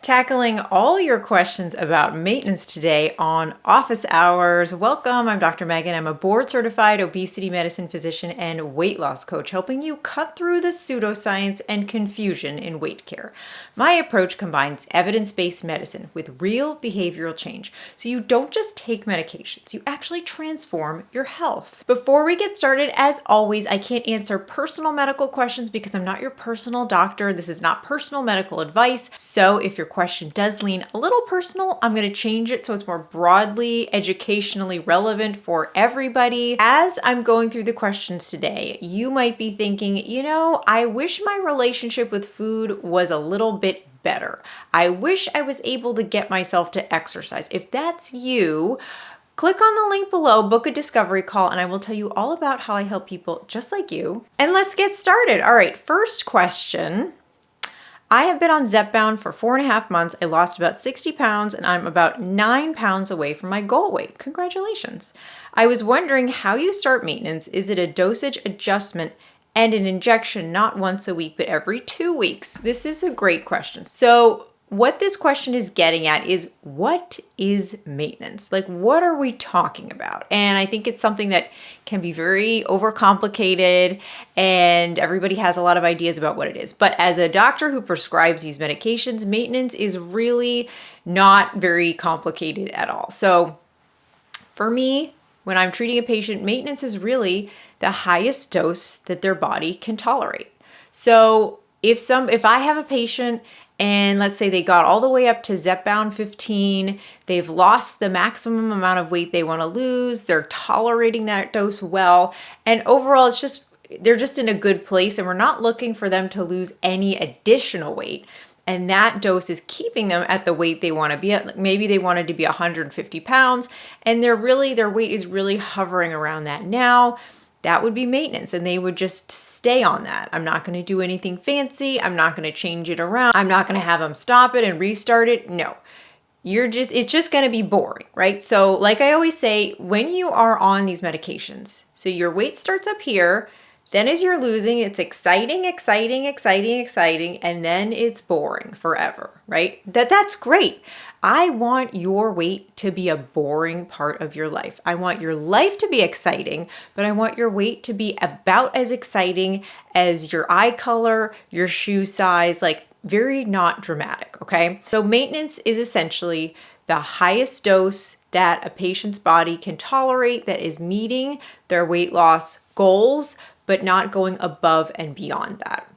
Tackling all your questions about maintenance today on Office Hours. Welcome, I'm Dr. Meghan. I'm a board-certified obesity medicine physician and weight loss coach, helping you cut through the pseudoscience and confusion in weight care. My approach combines evidence-based medicine with real behavioral change, so you don't just take medications, you actually transform your health. Before we get started, as always, I can't answer personal medical questions because I'm not your personal doctor. This is not personal medical advice, so if your question does lean a little personal, I'm going to change it so it's more broadly educationally relevant for everybody. As I'm going through the questions today, you might be thinking, I wish my relationship with food was a little bit better. I wish I was able to get myself to exercise. If that's you, click on the link below, book a discovery call, and I will tell you all about how I help people just like you. And let's get started. All right, first question. I have been on Zepbound for 4.5 months. I lost about 60 pounds and I'm about 9 pounds away from my goal weight. Congratulations. I was wondering how you start maintenance. Is it a dosage adjustment and an injection, not once a week, but every 2 weeks? This is a great question. So what this question is getting at is, what is maintenance? Like, what are we talking about? And I think it's something that can be very overcomplicated and everybody has a lot of ideas about what it is. But as a doctor who prescribes these medications, maintenance is really not very complicated at all. So for me, when I'm treating a patient, maintenance is really the highest dose that their body can tolerate. So if I have a patient and let's say they got all the way up to Zepbound 15, they've lost the maximum amount of weight they want to lose, they're tolerating that dose well, and overall they're just in a good place and we're not looking for them to lose any additional weight. And that dose is keeping them at the weight they want to be at. Maybe they wanted to be 150 pounds and their weight is really hovering around that now. That would be maintenance and they would just stay on that. I'm not going to do anything fancy. I'm not going to change it around. I'm not going to have them stop it and restart it. No, it's just going to be boring, right? So like I always say, when you are on these medications, so your weight starts up here, then as you're losing, it's exciting, and then it's boring forever, right? That's great. I want your weight to be a boring part of your life. I want your life to be exciting, but I want your weight to be about as exciting as your eye color, your shoe size, like very not dramatic, okay? So maintenance is essentially the highest dose that a patient's body can tolerate that is meeting their weight loss goals, but not going above and beyond that.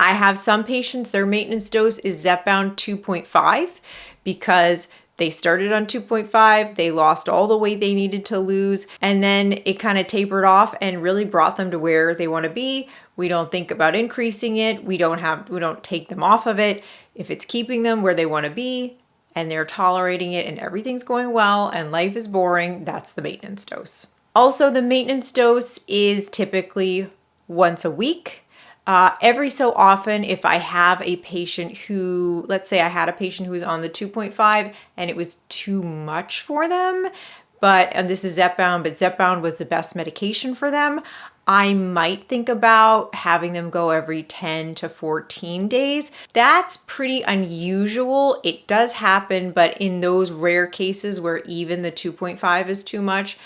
I have some patients, their maintenance dose is Zepbound 2.5 because they started on 2.5, they lost all the weight they needed to lose, and then it kind of tapered off and really brought them to where they want to be. We don't think about increasing it. We don't take them off of it. If it's keeping them where they want to be and they're tolerating it and everything's going well and life is boring, that's the maintenance dose. Also, the maintenance dose is typically once a week. Every so often, if I have a patient who, let's say I had a patient who was on the 2.5 and it was too much for them, and this is Zepbound, but Zepbound was the best medication for them, I might think about having them go every 10 to 14 days. That's pretty unusual. It does happen, but in those rare cases where even the 2.5 is too much,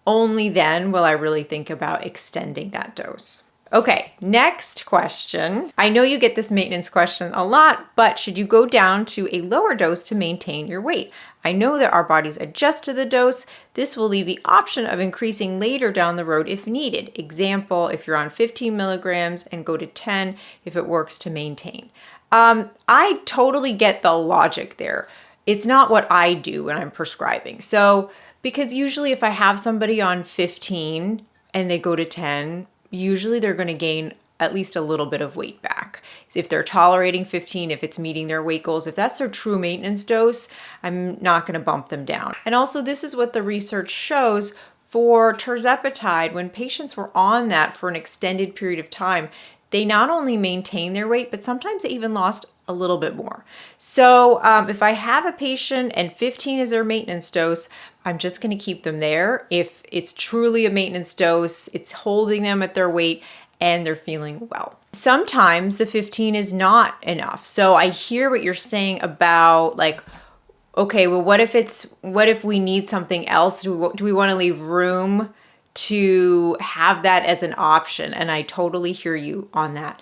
only then will I really think about extending that dose. Okay, next question. I know you get this maintenance question a lot, but should you go down to a lower dose to maintain your weight? I know that our bodies adjust to the dose. This will leave the option of increasing later down the road if needed. Example, if you're on 15 milligrams and go to 10 if it works to maintain. I totally get the logic there. It's not what I do when I'm prescribing. So, because usually if I have somebody on 15 and they go to 10, usually they're going to gain at least a little bit of weight back. If they're tolerating 15, if it's meeting their weight goals, if that's their true maintenance dose, I'm not going to bump them down. And also this is what the research shows for tirzepatide. When patients were on that for an extended period of time, they not only maintain their weight, but sometimes they even lost a little bit more. So if I have a patient and 15 is their maintenance dose, I'm just going to keep them there. If it's truly a maintenance dose, it's holding them at their weight and they're feeling well. Sometimes the 15 is not enough. So I hear what you're saying about like, okay, well, what if we need something else? Do we want to leave room to have that as an option? And I totally hear you on that.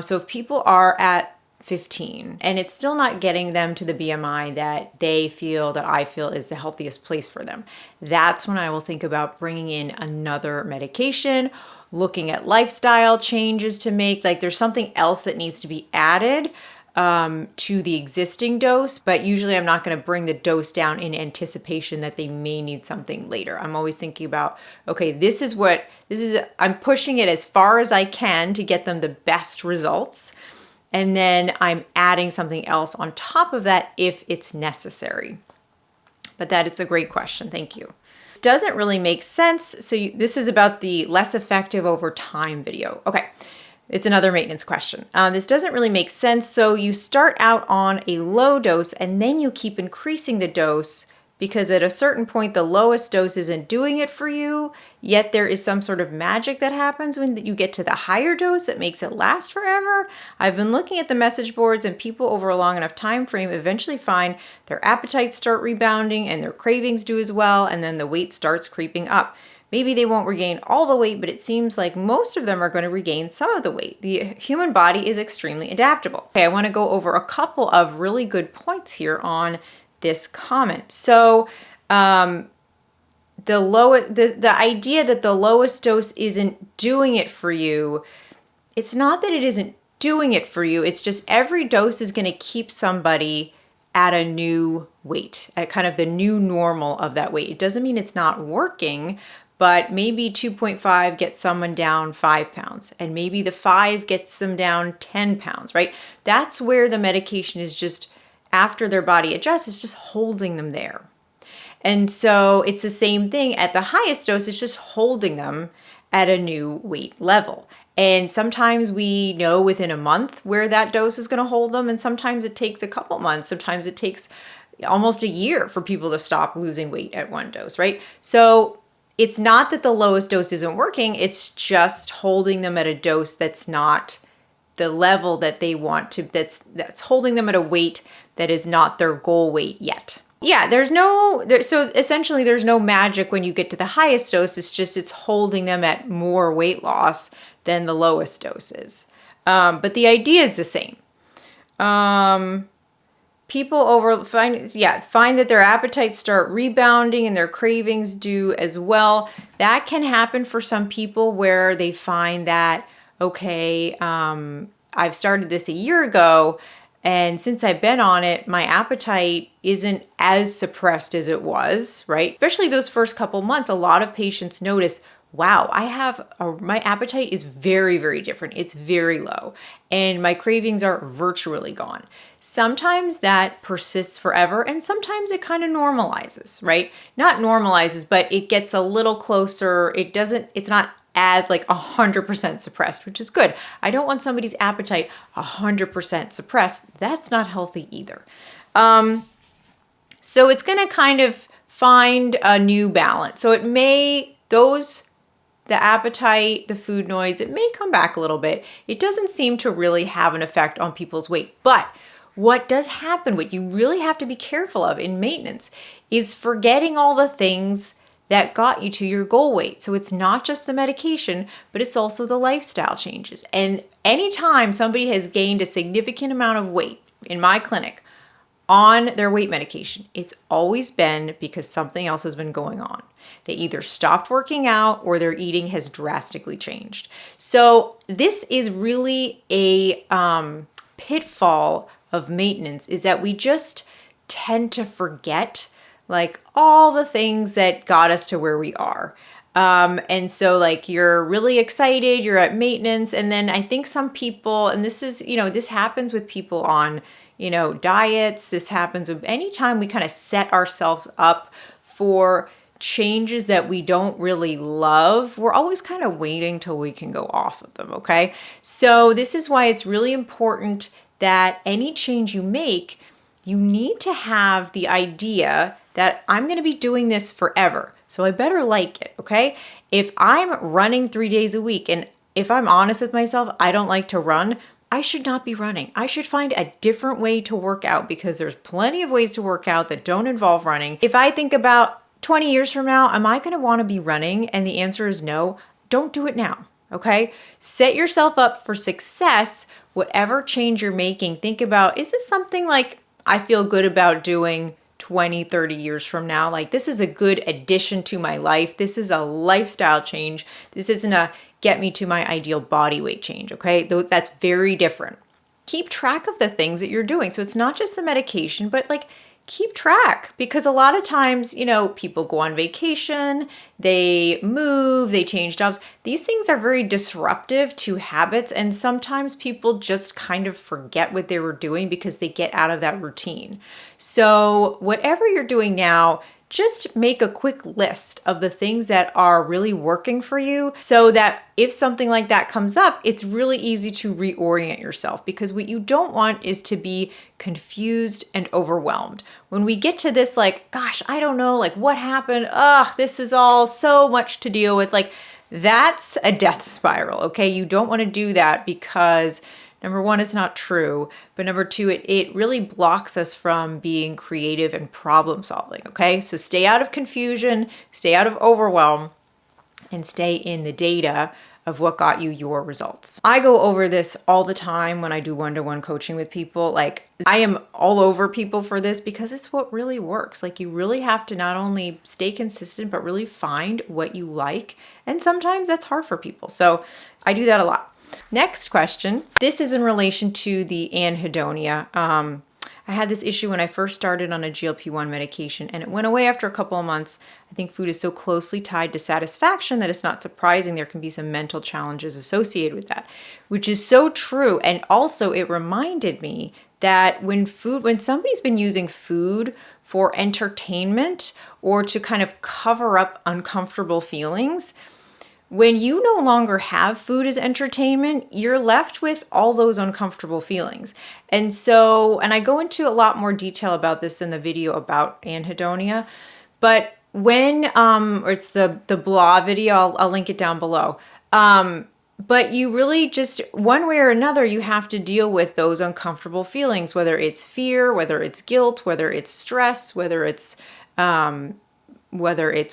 So if people are at 15 and it's still not getting them to the BMI that I feel is the healthiest place for them, that's when I will think about bringing in another medication, looking at lifestyle changes to make, like there's something else that needs to be added to the existing dose, but usually I'm not going to bring the dose down in anticipation that they may need something later. I'm always thinking about, okay, I'm pushing it as far as I can to get them the best results. And then I'm adding something else on top of that if it's necessary. But it's a great question. Thank you. It doesn't really make sense. So this is about the less effective over time video. Okay. It's another maintenance question. This doesn't really make sense. So you start out on a low dose and then you keep increasing the dose because at a certain point, the lowest dose isn't doing it for you, yet there is some sort of magic that happens when you get to the higher dose that makes it last forever. I've been looking at the message boards and people over a long enough time frame eventually find their appetites start rebounding and their cravings do as well, and then the weight starts creeping up. Maybe they won't regain all the weight, but it seems like most of them are going to regain some of the weight. The human body is extremely adaptable. Okay, I want to go over a couple of really good points here on this comment. So the idea that the lowest dose isn't doing it for you, it's not that it isn't doing it for you. It's just every dose is going to keep somebody at a new weight, at kind of the new normal of that weight. It doesn't mean it's not working, but maybe 2.5 gets someone down 5 pounds, and maybe the 5 gets them down 10 pounds, right? That's where the medication is just, after their body adjusts, it's just holding them there. And so it's the same thing at the highest dose, it's just holding them at a new weight level. And sometimes we know within a month where that dose is going to hold them, and sometimes it takes a couple months, sometimes it takes almost a year for people to stop losing weight at one dose, right? So it's not that the lowest dose isn't working, it's just holding them at a dose that's not the level that they want to, that's holding them at a weight that is not their goal weight yet. Yeah, so essentially there's no magic when you get to the highest dose, it's holding them at more weight loss than the lowest doses. But the idea is the same. People find that their appetites start rebounding and their cravings do as well. That can happen for some people where they find that, okay, I've started this a year ago, and since I've been on it, my appetite isn't as suppressed as it was, right? Especially those first couple months, a lot of patients notice, wow, my appetite is very, very different. It's very low, and my cravings are virtually gone. Sometimes that persists forever, and sometimes it kind of normalizes, right? Not normalizes, but it gets a little closer. It's not as like 100% suppressed, which is good. I don't want somebody's appetite 100% suppressed. That's not healthy either. So it's going to kind of find a new balance. So the appetite, the food noise, it may come back a little bit. It doesn't seem to really have an effect on people's weight. But what does happen, what you really have to be careful of in maintenance, is forgetting all the things that got you to your goal weight. So it's not just the medication, but it's also the lifestyle changes. And anytime somebody has gained a significant amount of weight in my clinic on their weight medication, it's always been because something else has been going on. They either stopped working out or their eating has drastically changed. So this is really a pitfall of maintenance, is that we just tend to forget like all the things that got us to where we are. And so like you're really excited, you're at maintenance. And then I think some people, and this happens with people on, diets. This happens with anytime we kind of set ourselves up for changes that we don't really love, we're always kind of waiting till we can go off of them. Okay. So this is why it's really important that any change you make, you need to have the idea that I'm going to be doing this forever, so I better like it, okay? If I'm running 3 days a week and if I'm honest with myself, I don't like to run. I should not be running. I should find a different way to work out because there's plenty of ways to work out that don't involve running. If I think about 20 years from now, am I going to want to be running? And the answer is no. Don't do it now. Okay? Set yourself up for success, whatever change you're making. Think about, is this something like I feel good about doing 20, 30 years from now? Like, this is a good addition to my life. This is a lifestyle change. This isn't a get me to my ideal body weight change, okay? That's very different. Keep track of the things that you're doing. So it's not just the medication, but like keep track, because a lot of times, people go on vacation, they move, they change jobs. These things are very disruptive to habits, and sometimes people just kind of forget what they were doing because they get out of that routine. So whatever you're doing now, just make a quick list of the things that are really working for you so that if something like that comes up, it's really easy to reorient yourself, because what you don't want is to be confused and overwhelmed. When we get to this, like, gosh, I don't know, like what happened? This is all so much to deal with. Like, that's a death spiral, okay? You don't want to do that because number one, it's not true. But number two, it really blocks us from being creative and problem solving, okay? So stay out of confusion, stay out of overwhelm, and stay in the data of what got you your results. I go over this all the time when I do one-to-one coaching with people. Like, I am all over people for this because it's what really works. Like, you really have to not only stay consistent, but really find what you like. And sometimes that's hard for people. So I do that a lot. Next question. This is in relation to the anhedonia. I had this issue when I first started on a GLP-1 medication, and it went away after a couple of months. I think food is so closely tied to satisfaction that it's not surprising there can be some mental challenges associated with that, which is so true. And also it reminded me that when somebody's been using food for entertainment or to kind of cover up uncomfortable feelings, when you no longer have food as entertainment, you're left with all those uncomfortable feelings. And I go into a lot more detail about this in the video about anhedonia, but when, or it's the blah video, I'll link it down below. But you really just, one way or another, you have to deal with those uncomfortable feelings, whether it's fear, whether it's guilt, whether it's stress, whether it's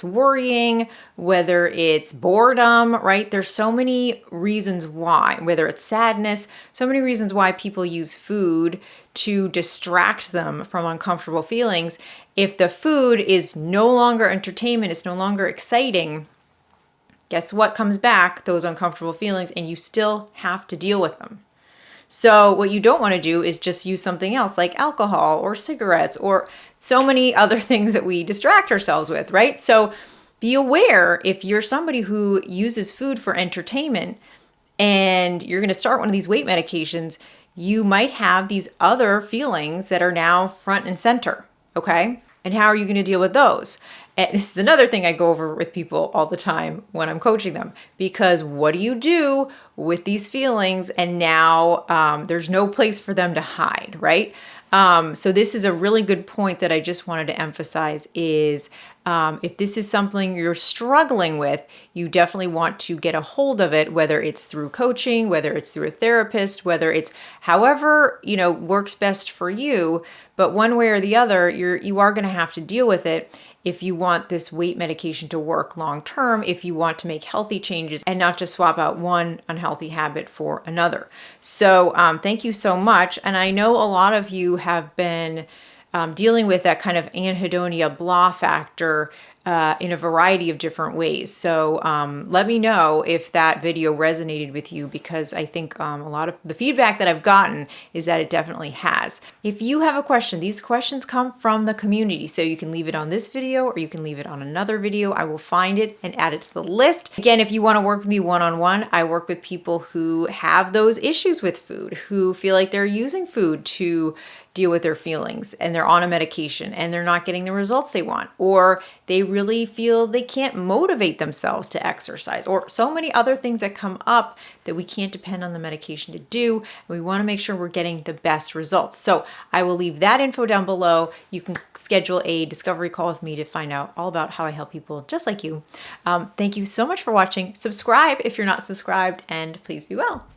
worrying, whether it's boredom, right? There's so many reasons why, whether it's sadness, so many reasons why people use food to distract them from uncomfortable feelings. If the food is no longer entertainment, it's no longer exciting, guess what comes back? Those uncomfortable feelings, and you still have to deal with them. So what you don't want to do is just use something else like alcohol or cigarettes or so many other things that we distract ourselves with, right? So be aware if you're somebody who uses food for entertainment and you're going to start one of these weight medications, you might have these other feelings that are now front and center, okay? And how are you going to deal with those? And this is another thing I go over with people all the time when I'm coaching them, because what do you do with these feelings? And now there's no place for them to hide, right? So this is a really good point that I just wanted to emphasize is if this is something you're struggling with, you definitely want to get a hold of it, whether it's through coaching, whether it's through a therapist, whether it's however, works best for you. But one way or the other, you are going to have to deal with it if you want this weight medication to work long term, if you want to make healthy changes and not just swap out one unhealthy habit for another. So thank you so much. And I know a lot of you have been dealing with that kind of anhedonia blah factor in a variety of different ways. So let me know if that video resonated with you, because I think a lot of the feedback that I've gotten is that it definitely has. If you have a question, these questions come from the community, so you can leave it on this video or you can leave it on another video. I will find it and add it to the list. Again, if you want to work with me one-on-one, I work with people who have those issues with food, who feel like they're using food to deal with their feelings and they're on a medication and they're not getting the results they want, or they really feel they can't motivate themselves to exercise, or so many other things that come up that we can't depend on the medication to do. And we want to make sure we're getting the best results. So I will leave that info down below. You can schedule a discovery call with me to find out all about how I help people just like you. Thank you so much for watching. Subscribe if you're not subscribed, and please be well.